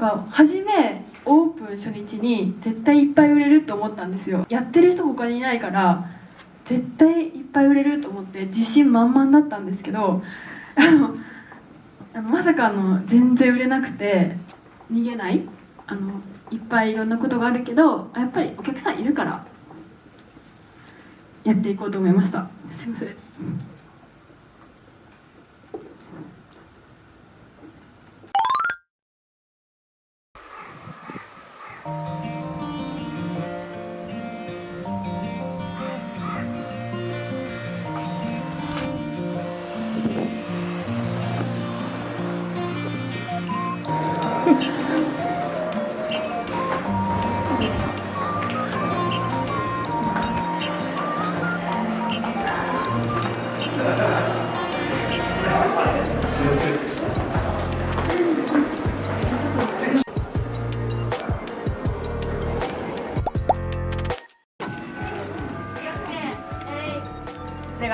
か初めオープン初日に絶対いっぱい売れると思ったんですよ。やってる人他にいないから絶対いっぱい売れると思って自信満々だったんですけどまさか全然売れなくて、逃げないいっぱいいろんなことがあるけどやっぱりお客さんいるからやっていこうと思いました。すいません。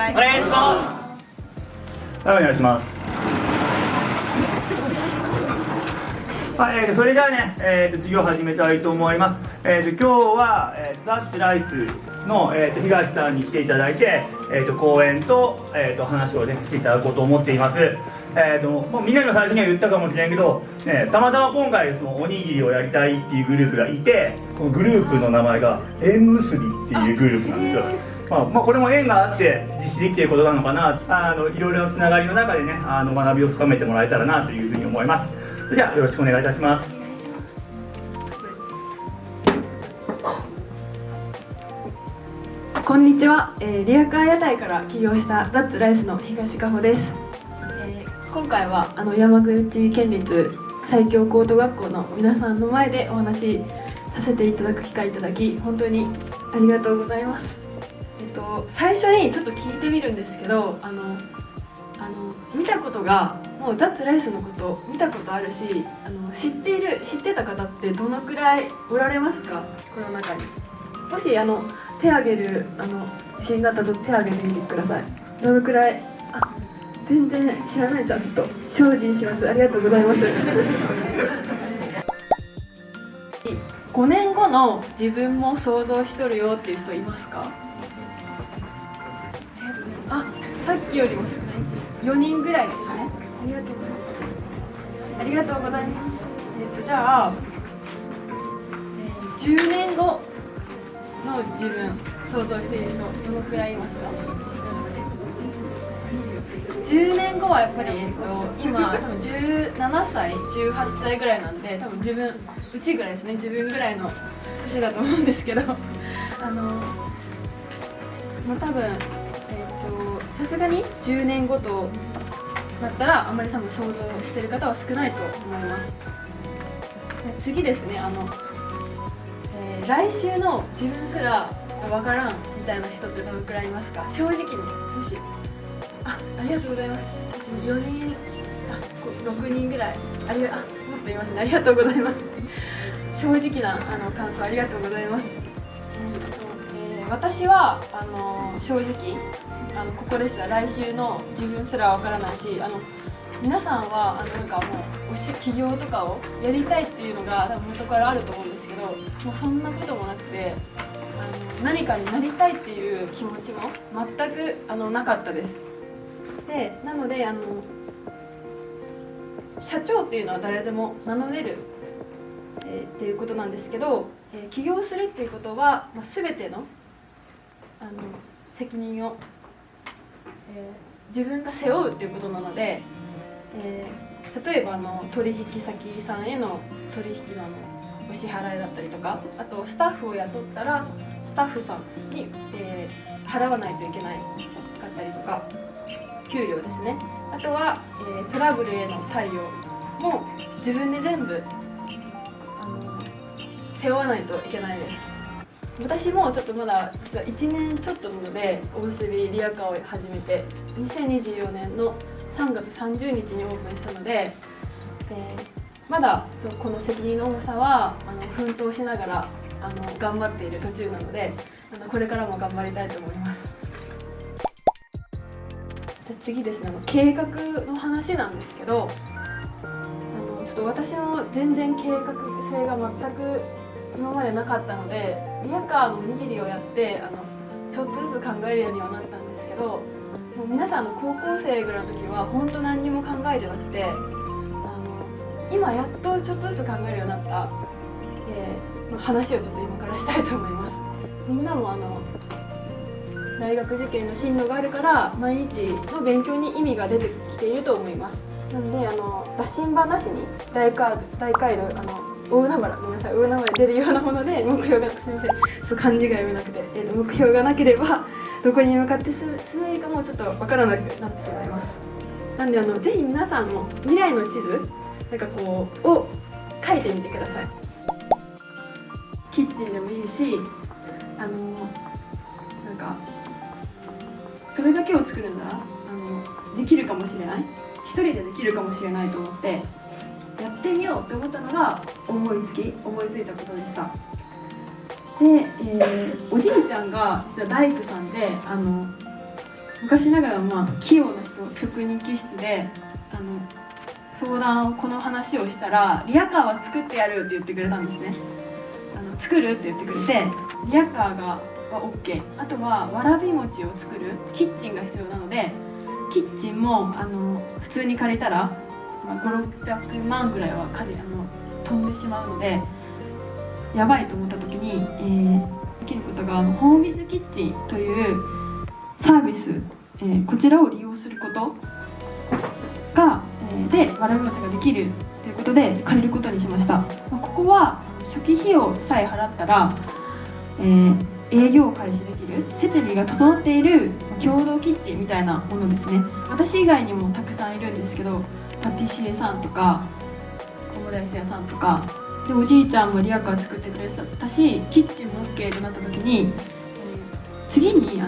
お願いします。はい、お願いします。はい、それじゃあね、授業始めたいと思います。今日は、ザッツライスの、東さんに来ていただいて、講演と、話をねしていただこうと思っています。もうみんなにも最初には言ったかもしれんけど、ね、たまたま今回そのおにぎりをやりたいっていうグループがいて、このグループの名前が縁結びっていうグループなんですよ。まあこれも縁があって実施できていることなのかな、いろいろなつながりの中でね学びを深めてもらえたらなというふうに思います。それではよろしくお願いいたします。こんにちは、リアカー屋台から起業したザッツライスの東加穂です。今回は山口県立最強高等学校の皆さんの前でお話しさせていただく機会いただき本当にありがとうございます。最初にちょっと聞いてみるんですけど、見たことがもうザッツライスのこと見たことあるし、知ってた方ってどのくらいおられますか？この中に。もし手挙げるシーンがあったら手挙げてみてください。どのくらい？全然知らない。じゃあちょっと精進します。ありがとうございます。5年後の自分も想像しとるよっていう人いますか？さっきよりも少ない4人ぐらいですね。ありがとうございます。じゃあ、10年後の自分想像している人どのくらいいますか？10年後はやっぱり、今多分17歳18歳ぐらいなんで、多分うちぐらいですね。自分ぐらいの年だと思うんですけど多分さすがに10年後となったらあんまり多分想像してる方は少ないと思います。次ですね、来週の自分すらちょっとわからんみたいな人ってどのくらいいますか？正直にもしありがとうございます。4人6人ぐらいもっといますね。ありがとうございます。正直な感想ありがとうございます。私は正直ここでした。来週の自分すらわからないし、皆さんはなんかもう起業とかをやりたいっていうのが多分元からあると思うんですけど、もうそんなこともなくて何かになりたいっていう気持ちも全くなかったです。でなので社長っていうのは誰でも名乗れる、っていうことなんですけど、起業するっていうことは、全ての責任を自分が背負うっていうことなので、例えば取引先さんへの取引のお支払いだったりとか、あとスタッフを雇ったらスタッフさんに、払わないといけないかったりとか、給料ですね。あとは、トラブルへの対応も自分で全部背負わないといけないです。私もちょっとまだ実は1年ちょっとなので、おむすびリアカーを始めて2024年の3月30日にオープンしたので、まだこの責任の重さは奮闘しながら頑張っている途中なので、これからも頑張りたいと思います。次ですね、計画の話なんですけど、ちょっと私も全然計画性が全く今までなかったので、リヤカーの握りをやってちょっとずつ考えるようにはなったんですけど、もう皆さん高校生ぐらいの時は本当何にも考えてなくて、今やっとちょっとずつ考えるようになった、話をちょっと今からしたいと思います。みんなも大学受験の進路があるから毎日の勉強に意味が出てきていると思います。なので羅針盤なしに大街道大海原、ごめんなさい、大海原で出るようなもので目標が、すみません、ちょっと漢字が読めなくて、目標がなければどこに向かって進めるかもちょっと分からなくなってしまいます。なんでぜひ皆さんも未来の地図を書いてみてください。キッチンでもいいし、それだけを作るならできるかもしれない、一人でできるかもしれないと思ってやってみようって思ったのが思いついたことでした。で、おじいちゃんが実は大工さんで昔ながら器用な人、職人気質で相談をこの話をしたらリヤカーは作ってやるって言ってくれたんですね。作るって言ってくれて、リヤカーは OK、 あとはわらび餅を作るキッチンが必要なので、キッチンも普通に借りたら5、600万ぐらいは飛んでしまうのでやばいと思った時に、できることがホームビズキッチンというサービス、こちらを利用することが、でわらび餅ができるということで借りることにしました。ここは初期費用さえ払ったら、営業開始できる設備が整っている共同キッチンみたいなものですね。私以外にもたくさんいるんですけど、パティシエさんとかオムライス屋さんとかで、おじいちゃんもリヤカー作ってくれたし、キッチンも OK となった時に、次に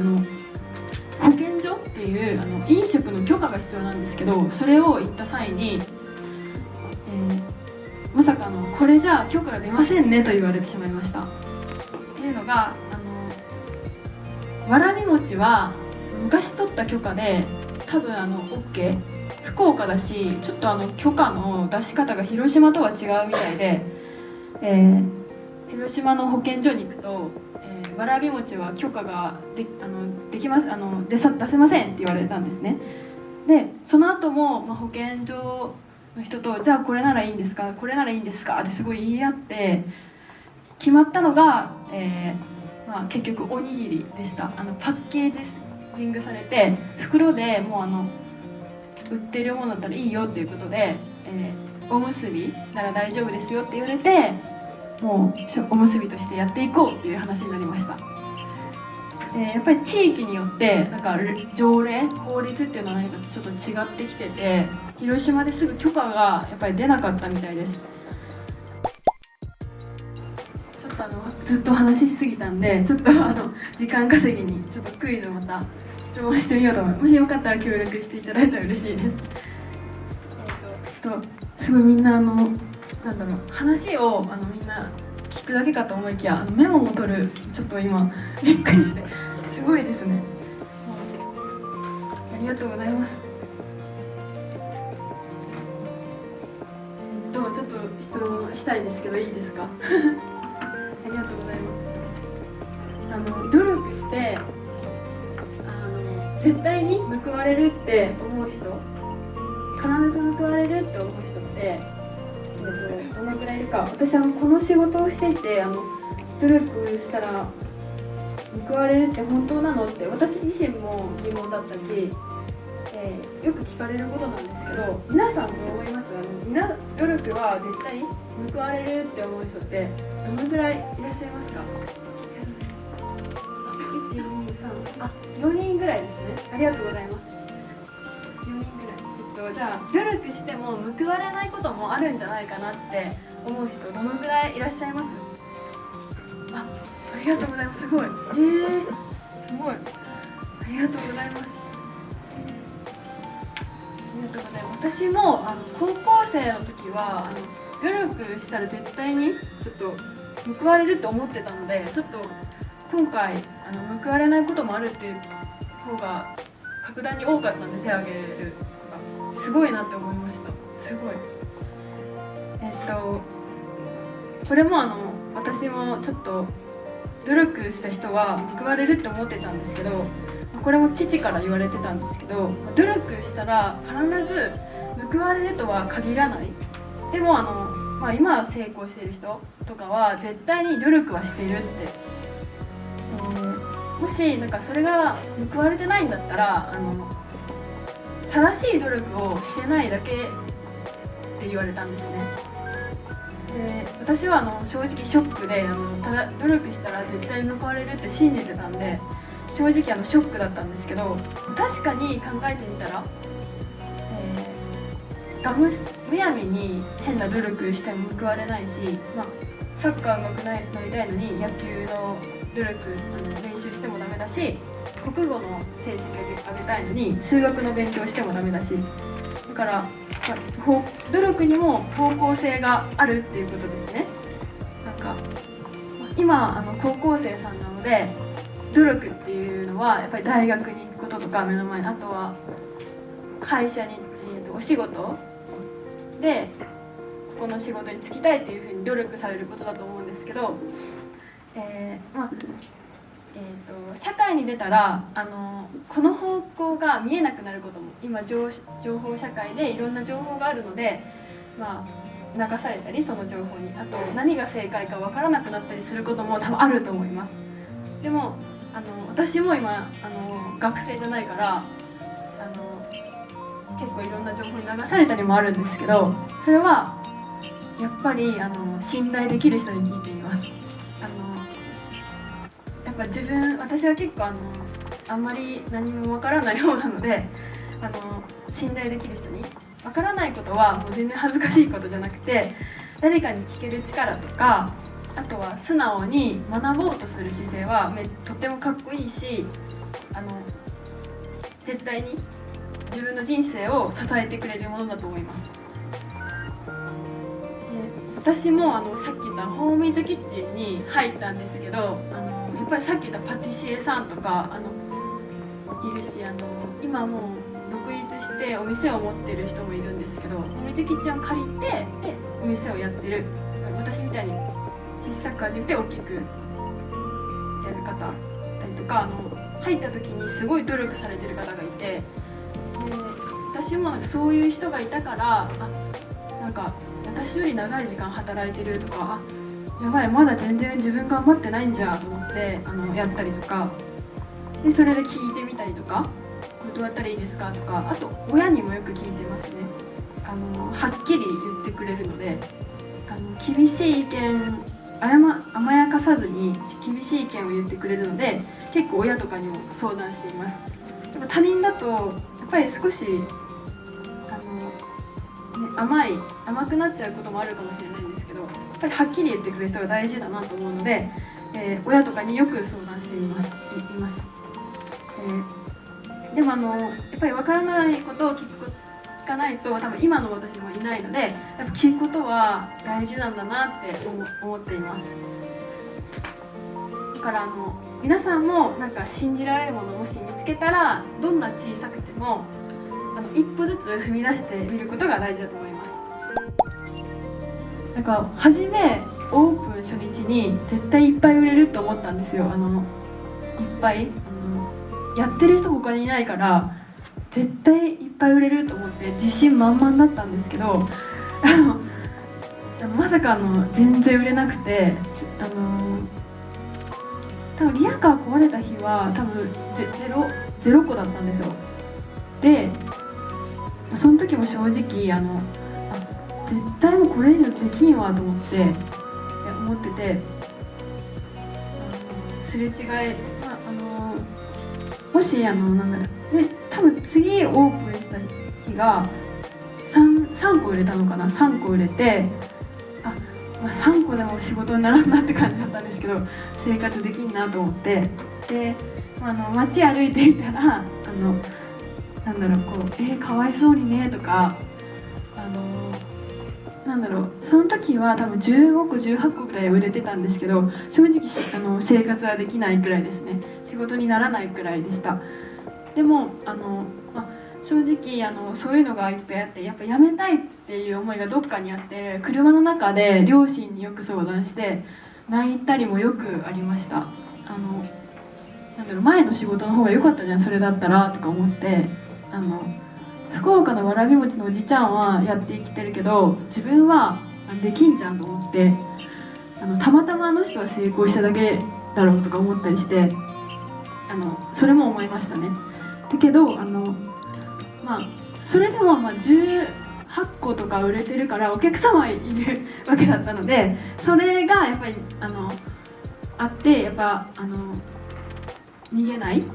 保健所っていう飲食の許可が必要なんですけど、それを行った際に、まさかこれじゃあ許可が出ませんねと言われてしまいました。っていうのがわらび餅は昔取った許可で多分OK、 福岡だし、ちょっと許可の出し方が広島とは違うみたいで、広島の保健所に行くと、わらび餅は許可ができます、出せませんって言われたんですね。でその後も、保健所の人とじゃあこれならいいんですか、これならいいんですかってすごい言い合って決まったのが、結局おにぎりでした。パッケージングされて袋でもう売ってるものだったらいいよっていうことで、おむすびなら大丈夫ですよって言われて、もうおむすびとしてやっていこうっていう話になりました。やっぱり地域によって条例法律っていうのは何かちょっと違ってきてて、広島ですぐ許可がやっぱり出なかったみたいです。ちょっとずっと話しすぎたんで、ちょっと時間稼ぎにちょっとクイズをまた質問してみようと思います。もしよかったら協力していただいたら嬉しいです。ちょっとすごいみんな話をみんな聞くだけかと思いきやメモも取る、ちょっと今びっくりしてすごいですね。ありがとうございます。ちょっと質問したいんですけどいいですか？ありがとうございます。努力って絶対に報われるって思う人、必ず報われるって思う人って、どのくらいいるか。私この仕事をしていて努力したら報われるって本当なのって私自身も疑問だったし、よく聞かれることなんですけど、皆さんどう思います？努力は絶対報われるって思う人ってどのくらいいらっしゃいますか？1、2、3、4人ぐらいですね。ありがとうございます。4人ぐらい。じゃあ努力しても報われないこともあるんじゃないかなって思う人どのくらいいらっしゃいます？ありがとうございます。すごい。すごい。ありがとうございます。私も高校生の時は努力したら絶対にちょっと報われると思ってたので、ちょっと今回報われないこともあるっていう方が格段に多かったんで手を挙げる子がすごいなって思いました。すごい。これも私もちょっと努力した人は報われるって思ってたんですけど、これも父から言われてたんですけど、努力したら必ず報われるとは限らない。でも今成功している人とかは絶対に努力はしているって、もしなんかそれが報われてないんだったら正しい努力をしてないだけって言われたんですね。で私は正直ショックでただ努力したら絶対報われるって信じてたんで、正直ショックだったんですけど、確かに考えてみたら、むやみに変な努力しても報われないし、サッカー上手くなりたいのに野球の努力練習してもダメだし、国語の成績上げたいのに数学の勉強してもダメだし、だから努力にも方向性があるっていうことですね。なんか今高校生さんなので、努力っていうのはやっぱり大学に行くこととか目の前に、あとは会社に、お仕事でこの仕事に就きたいっていうふうに努力されることだと思うんですけど、社会に出たらこの方向が見えなくなることも、今情報社会でいろんな情報があるので、流されたりその情報に、あと何が正解か分からなくなったりすることも多分あると思います。でも私も今学生じゃないから結構いろんな情報に流されたりもあるんですけど、それはやっぱり信頼できる人に聞いています。やっぱ私は結構あんまり何もわからないようなので、信頼できる人に、わからないことはもう全然恥ずかしいことじゃなくて、誰かに聞ける力とか、あとは素直に学ぼうとする姿勢はとってもかっこいいし、絶対に自分の人生を支えてくれるものだと思います。私もさっき言ったホームイズキッチンに入ったんですけど、やっぱりさっき言ったパティシエさんとかいるし、今もう独立してお店を持ってる人もいるんですけど、ホームイズキッチンを借りてでお店をやってる、私みたいに小さく始めて大きくやる方だったりとか、入った時にすごい努力されてる方がいて、で私もそういう人がいたから、なんか私より長い時間働いてるとか、やばいまだ全然自分頑張ってないんじゃと思ってやったりとかで、それで聞いてみたりとか、これどうやったらいいですかとか、あと親にもよく聞いてますね。はっきり言ってくれるので、厳しい意見甘やかさずに厳しい意見を言ってくれるので、結構親とかにも相談しています。でも他人だとやっぱり少し甘くなっちゃうこともあるかもしれないんですけど、やっぱりはっきり言ってくれる人が大事だなと思うので、親とかによく相談しています。でもやっぱり分からないことを聞かないと多分今の私もいないので、やっぱ聞くことは大事なんだなって思っています。だから皆さんもなんか信じられるものをもし見つけたら、どんな小さくても一歩ずつ踏み出してみることが大事だと思います。なんか初めオープン初日に絶対いっぱい売れると思ったんですよ。いっぱいやってる人他にいないから絶対いっぱい売れると思って自信満々だったんですけど、まさか全然売れなくて、多分リヤカー壊れた日は多分0個だったんですよ。でその時も正直絶対もうこれ以上できんわと思ってて、すれ違い、もしで多分次オープンした日が3個売れたのかな、3個売れて、3個でも仕事にならんなって感じだったんですけど、生活できんなと思って、で街歩いてみたらかわいそうにねとか、その時は多分15個18個ぐらい売れてたんですけど、正直生活はできないくらいですね。仕事にならないくらいでした。でも正直そういうのがいっぱいあって、やっぱ辞めたいっていう思いがどっかにあって、車の中で両親によく相談して泣いたりもよくありました。なんだろう、前の仕事の方が良かったじゃんそれだったらとか思って、福岡のわらび餅のおじちゃんはやって生きてるけど自分はできんじゃんと思って、たまたまあの人は成功しただけだろうとか思ったりして、それも思いましたね。だけどそれでも18個とか売れてるからお客様いるわけだったので、それがやっぱりあって、やっぱ逃げない、いっ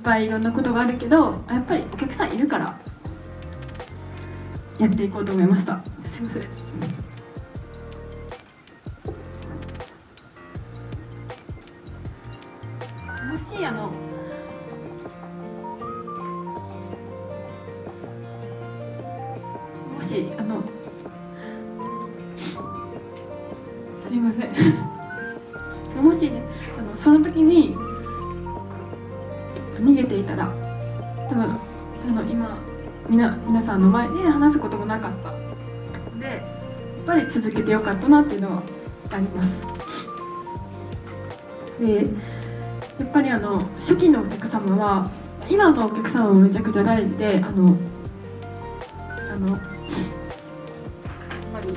ぱいいろんなことがあるけどやっぱりお客さんいるからやっていこうと思いました。すいません。もしすいませんもしねその時に逃げていたら多分今皆さんの前で話すこともなかったので、やっぱり続けてよかったなっていうのはあります。でやっぱり初期のお客様は今のお客様もめちゃくちゃ大事で、やっぱり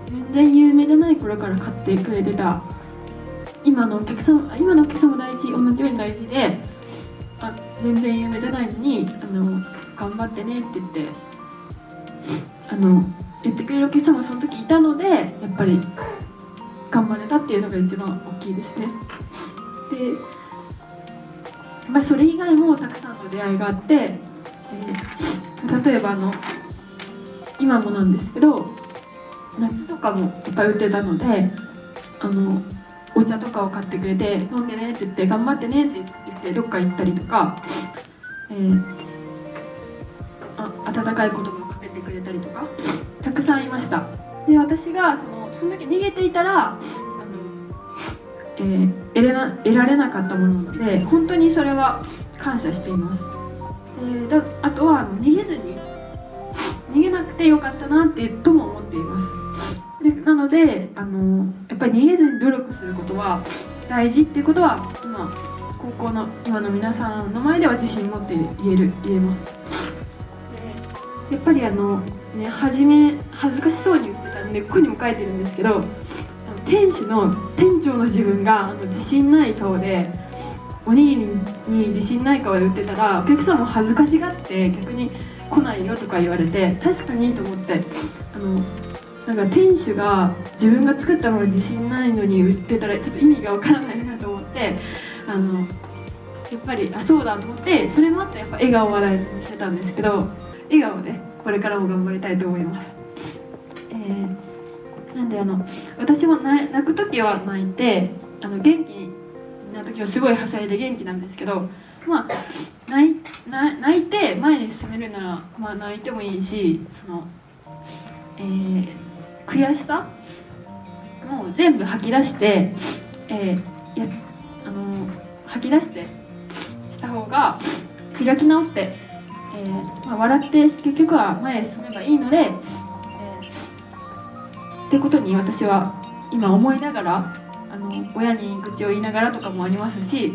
全然有名じゃない頃から買ってくれてた今のお客様も大事、同じように大事で、全然有名じゃないのに頑張ってねって言ってくれるお客様がその時いたので、やっぱり頑張れたっていうのが一番大きいですね。で、それ以外もたくさんの出会いがあって、例えば今もなんですけど夏とかもいっぱい売ってたのでお茶とかを買ってくれて飲んでねって言って頑張ってねって言ってどっか行ったりとか、温かい言葉をかけてくれたりとかたくさんいました。で私がその時逃げていたら得られなかったものなので本当にそれは感謝しています。あとは逃げなくてよかったなってとも思っています。なのでやっぱり逃げずに努力することは大事っていうことは高校の今の皆さんの前では自信持って言えます。でやっぱり初め恥ずかしそうに言ってたんでここにも書いてるんですけど、店長の自分が自信ない顔でおにぎりに自信ない顔で売ってたらお客さんも恥ずかしがって逆に来ないよとか言われて、確かにと思ってなんか店主が自分が作ったものに自信ないのに売ってたらちょっと意味がわからないなと思って、やっぱりそうだと思って、それもあってやっぱ笑顔を大事にしてたんですけど、笑顔でこれからも頑張りたいと思います。なんで私も泣く時は泣いて元気な時はすごいはしゃいで元気なんですけど、泣いて前に進めるなら、泣いてもいいし悔しさもう全部吐き出して、吐き出してした方が開き直って、笑って結局は前へ進めばいいので、ってことに私は今思いながら親に愚痴を言いながらとかもありますし、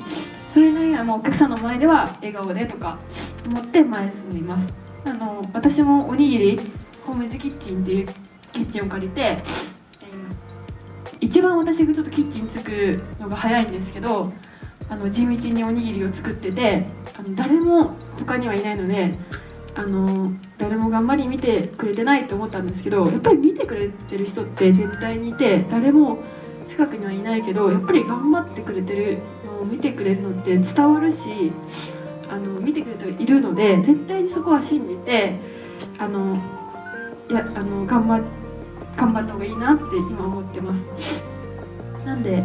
それなりにはもうお客さんの前では笑顔でとか思って前へ進んでいます。私もおにぎりホームズキッチンっていうキッチンを借りて、一番私がちょっとキッチンつくのが早いんですけど地道におにぎりを作ってて誰も他にはいないので誰も頑張り見てくれてないと思ったんですけど、やっぱり見てくれてる人って絶対にいて、誰も近くにはいないけどやっぱり頑張ってくれてるのを見てくれるのって伝わるし見てくれているので、絶対にそこは信じて頑張った方がいいなって今思ってます。なんで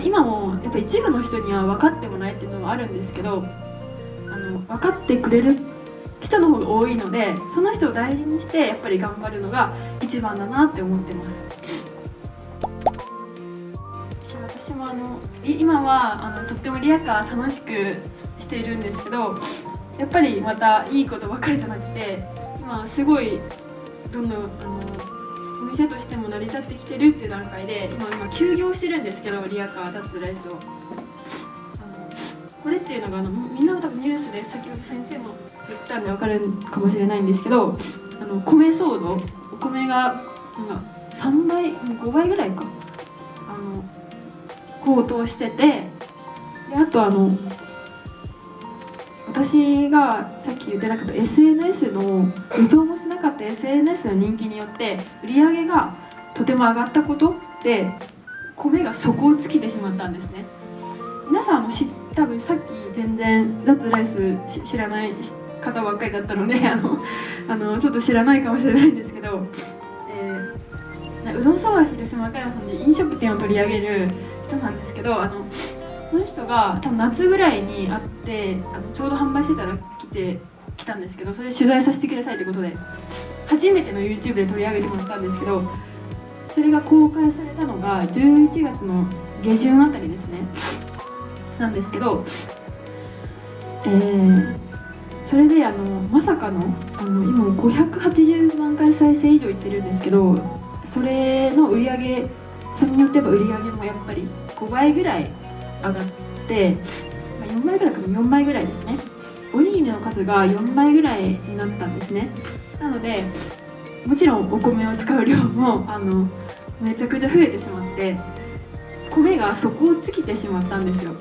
今もやっぱ一部の人には分かってもないっていうのはあるんですけど分かってくれる人の方が多いので、その人を大事にしてやっぱり頑張るのが一番だなって思ってます。私も今はとってもリヤカー楽しくしてているんですけど、やっぱりまたいいことばっかりじゃなくて、今すごいどんどんお店としても成り立ってきてるっていう段階で、今休業してるんですけど、リアカー脱ライスを。これっていうのがみんな多分ニュースで先ほど先生も言ったんで分かるかもしれないんですけど、米騒動、お米がなんか3倍5倍ぐらいか高騰してて、であと私がさっき言ってなかった SNS の予想もしなかった SNS の人気によって売り上げがとても上がったことで米が底を尽きてしまったんですね。皆さん多分さっき全然脱ライス知らない方ばっかりだったのでちょっと知らないかもしれないんですけど、うどんサワー広島赤山さんで飲食店を取り上げる人なんですけど、その人が多分夏ぐらいに会ってちょうど販売してたら来たんですけど、それで取材させてくださいということで初めての YouTube で取り上げてもらったんですけど、それが公開されたのが11月の下旬あたりですねなんですけど、それでまさかの今580万回再生以上いってるんですけど、それの売り上げ、それによって売り上げもやっぱり5倍ぐらい上がって、4倍ぐらいかな、4倍ぐらいですね。おにぎりの数が4倍ぐらいになったんですね。なのでもちろんお米を使う量もめちゃくちゃ増えてしまって、米が底を尽きてしまったんですよ。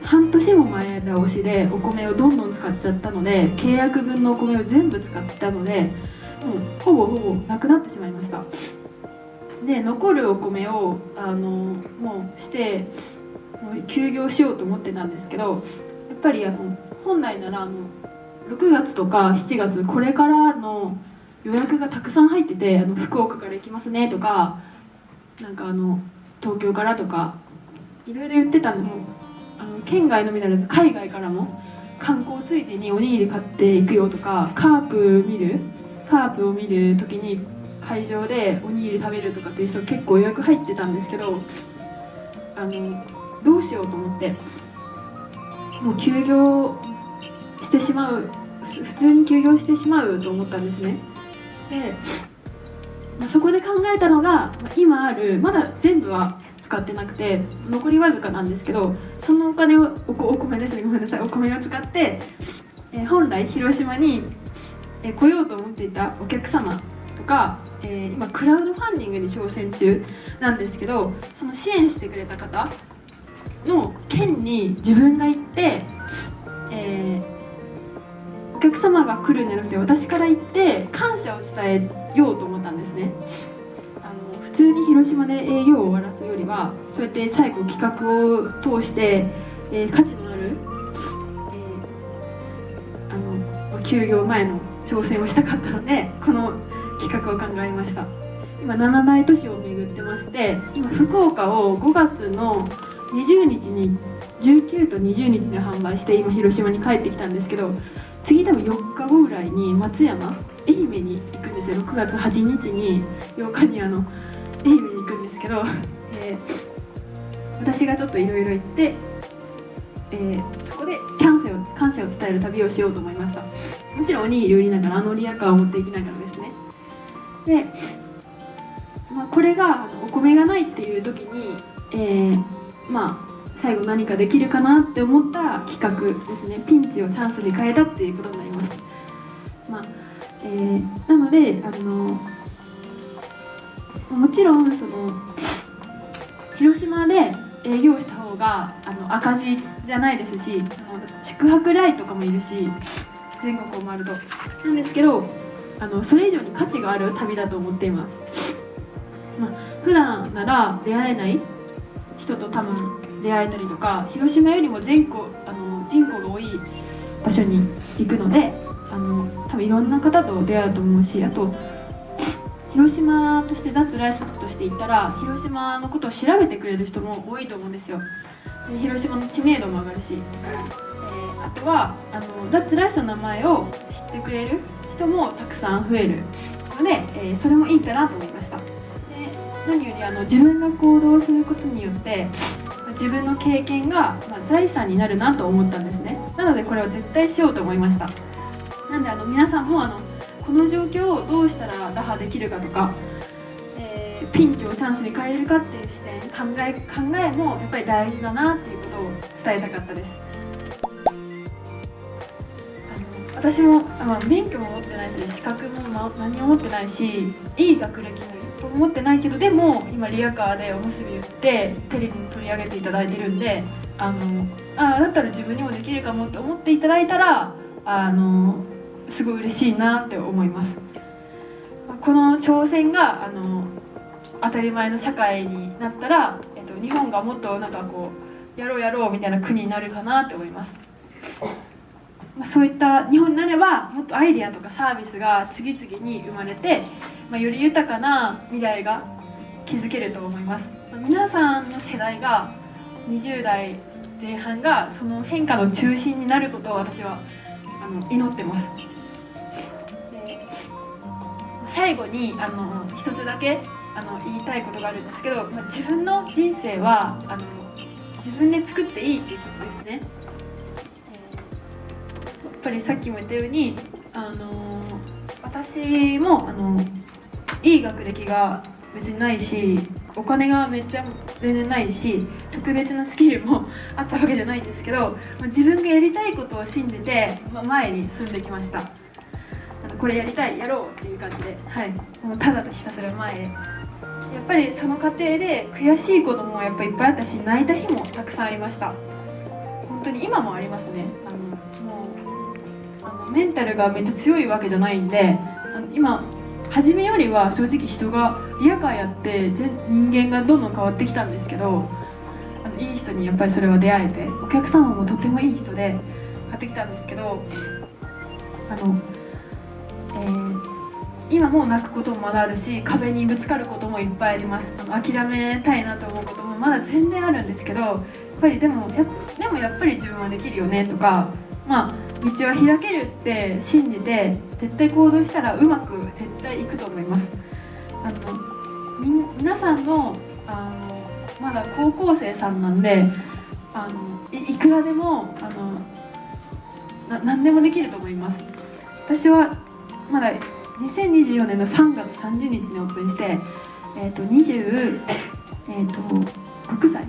半年も前倒しでお米をどんどん使っちゃったので、契約分のお米を全部使ったので、もうほぼなくなってしまいました。で残るお米をもう休業しようと思ってたんですけど、やっぱり本来なら6月とか7月これからの予約がたくさん入ってて、福岡から行きますねとか、なんか東京からとかいろいろ言ってたのも、県外のみならず海外からも観光ついでにおにぎり買っていくよとか、カープを見る時に会場でおにぎり食べるとかっていう人結構予約入ってたんですけど、どうしようと思って、もう休業してしまう、普通に休業してしまうと思ったんですね。で、そこで考えたのが、今あるまだ全部は使ってなくて残りわずかなんですけど、そのお金をお米ですね、ごめんなさい、お米を使って、本来広島に、来ようと思っていたお客様とか、今クラウドファンディングに挑戦中なんですけど、その支援してくれた方の県に自分が行って、お客様が来るんじゃなくて私から行って感謝を伝えようと思ったんですね。普通に広島で営業を終わらすよりは、そうやって最後企画を通して、価値のある、休業前の挑戦をしたかったので、この企画を考えました。今7大都市を巡ってまして、今福岡を5月の20日に19と20日に販売して、今広島に帰ってきたんですけど、次多分4日後ぐらいに松山、愛媛に行くんですよ。6月8日に8日に愛媛に行くんですけど、私がちょっといろいろ行って、そこで感謝を伝える旅をしようと思いました。もちろんおにぎり売りながらリアカーを持っていきながらですね。で、これがお米がないっていう時に、最後何かできるかなって思った企画ですね。ピンチをチャンスに変えたっていうことになります。なのでもちろん広島で営業した方が赤字じゃないですし、宿泊代とかもいるし、全国を回るとなんですけど、それ以上に価値がある旅だと思っています。普段なら出会えない人と多分出会えたりとか、広島よりも人口が多い場所に行くので、多分いろんな方と出会うと思うし、あと広島として脱ライスとして行ったら広島のことを調べてくれる人も多いと思うんですよ。で広島の知名度も上がるし、あとは脱ライスの名前を知ってくれる人もたくさん増えるので、それもいいかなと思いました。で何より自分が行動することによって自自分の経験が、財産になるなと思ったんですね。なのでこれを絶対しようと思いました。なんで皆さんもこの状況をどうしたら打破できるかとか、ピンチをチャンスに変えるかっていう視点、考えもやっぱり大事だなっていうことを伝えたかったです。私も、免許も持ってないし資格も何も持ってないし、いい学歴も一歩も持ってないけど、でも今リヤカーでおむすび売ってテレビに取り上げていただいてるんで、だったら自分にもできるかもって思っていただいたらすごい嬉しいなって思います。この挑戦が当たり前の社会になったら、日本がもっとなんかこうやろうみたいな国になるかなって思います。そういった日本になればもっとアイデアとかサービスが次々に生まれて、より豊かな未来が築けると思います。皆さんの世代が20代前半がその変化の中心になることを私は祈ってます。最後に一つだけ言いたいことがあるんですけど、自分の人生は自分で作っていいっていうことですね。やっぱりさっきも言ったように私もいい学歴が別にないし、お金がめっちゃ全然ないし、特別なスキルもあったわけじゃないんですけど、自分がやりたいことを信じて、前に進んできました。これやりたい、やろうっていう感じで、もうただひたすら前へ。やっぱりその過程で悔しいこともやっぱりいっぱいあったし、泣いた日もたくさんありました。本当に今もありますね。メンタルがめっちゃ強いわけじゃないんで、今初めよりは正直人がリヤカーやって人間がどんどん変わってきたんですけど、いい人にやっぱりそれは出会えて、お客様もとてもいい人で買ってきたんですけど、今も泣くこともまだあるし、壁にぶつかることもいっぱいあります。諦めたいなと思うこともまだ全然あるんですけど、やっぱりでもやっぱり自分はできるよねとか、道は開けるって信じて絶対行動したらうまく絶対いくと思います。皆さんのまだ高校生さんなんで、いくらでも何でもできると思います。私はまだ2024年の3月30日にオープンして、26歳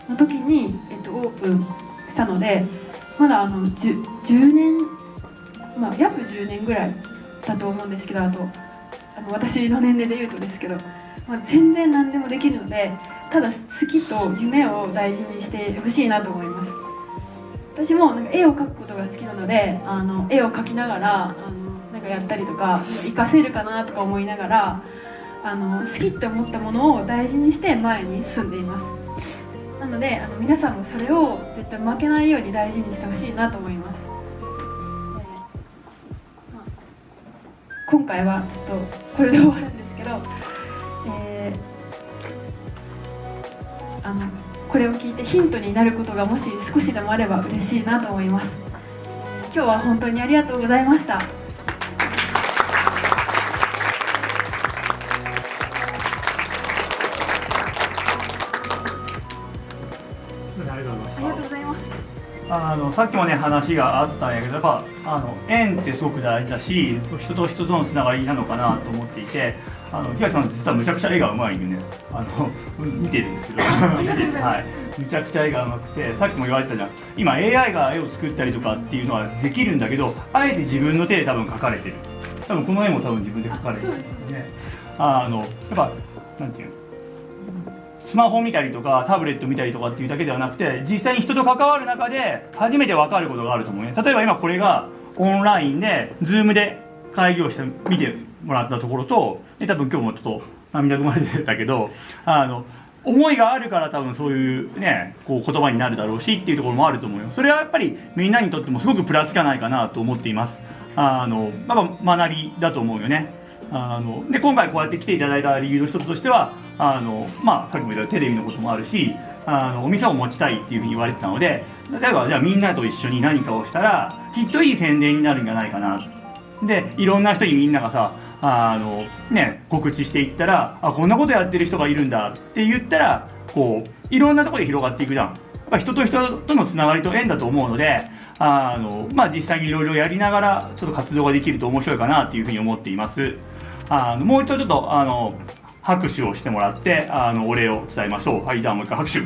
の時に、オープンしたので、まだ10年、約10年ぐらいだと思うんですけど、私の年齢で言うとですけど、全然何でもできるので、ただ好きと夢を大事にしてほしいなと思います。私も絵を描くことが好きなので、絵を描きながらやったりとか活かせるかなとか思いながら、好きって思ったものを大事にして前に進んでいます。なので皆さんもそれを絶対負けないように大事にしてほしいなと思います。今回はちょっとこれで終わるんですけど、これを聞いてヒントになることがもし少しでもあれば嬉しいなと思います。今日は本当にありがとうございました。さっきもね話があったんやけど、やっぱ縁ってすごく大事だし、人と人とのつながりなのかなと思っていて、東さん実はむちゃくちゃ絵がうまいんでね、見てるんですけどむちゃくちゃ絵がうまくて、さっきも言われたじゃん、今 AI が絵を作ったりとかっていうのはできるんだけど、あえて自分の手で多分描かれてる。多分この絵も多分自分で描かれてるんですね。やっぱなんていうの、スマホ見たりとかタブレット見たりとかっていうだけではなくて、実際に人と関わる中で初めて分かることがあると思うね。例えば今これがオンラインで Zoom で会議をして見てもらったところと、多分今日もちょっと涙ぐまれてたけど、思いがあるから多分そういうねこう言葉になるだろうしっていうところもあると思うよ。それはやっぱりみんなにとってもすごくプラスじゃないかなと思っています。学びだと思うよね。で今回こうやって来ていただいた理由の一つとしてはさっきも言ったテレビのこともあるし、お店を持ちたいっていうふうに言われてたので、例えばじゃあみんなと一緒に何かをしたらきっといい宣伝になるんじゃないかな。でいろんな人にみんながさ告知していったら、こんなことやってる人がいるんだって言ったらこういろんなところで広がっていくじゃん。やっぱ人と人とのつながりと縁だと思うので、実際にいろいろやりながらちょっと活動ができると面白いかなというふうに思っています。もう一度ちょっと拍手をしてもらってお礼を伝えましょう。はい、じゃあもう一回拍手。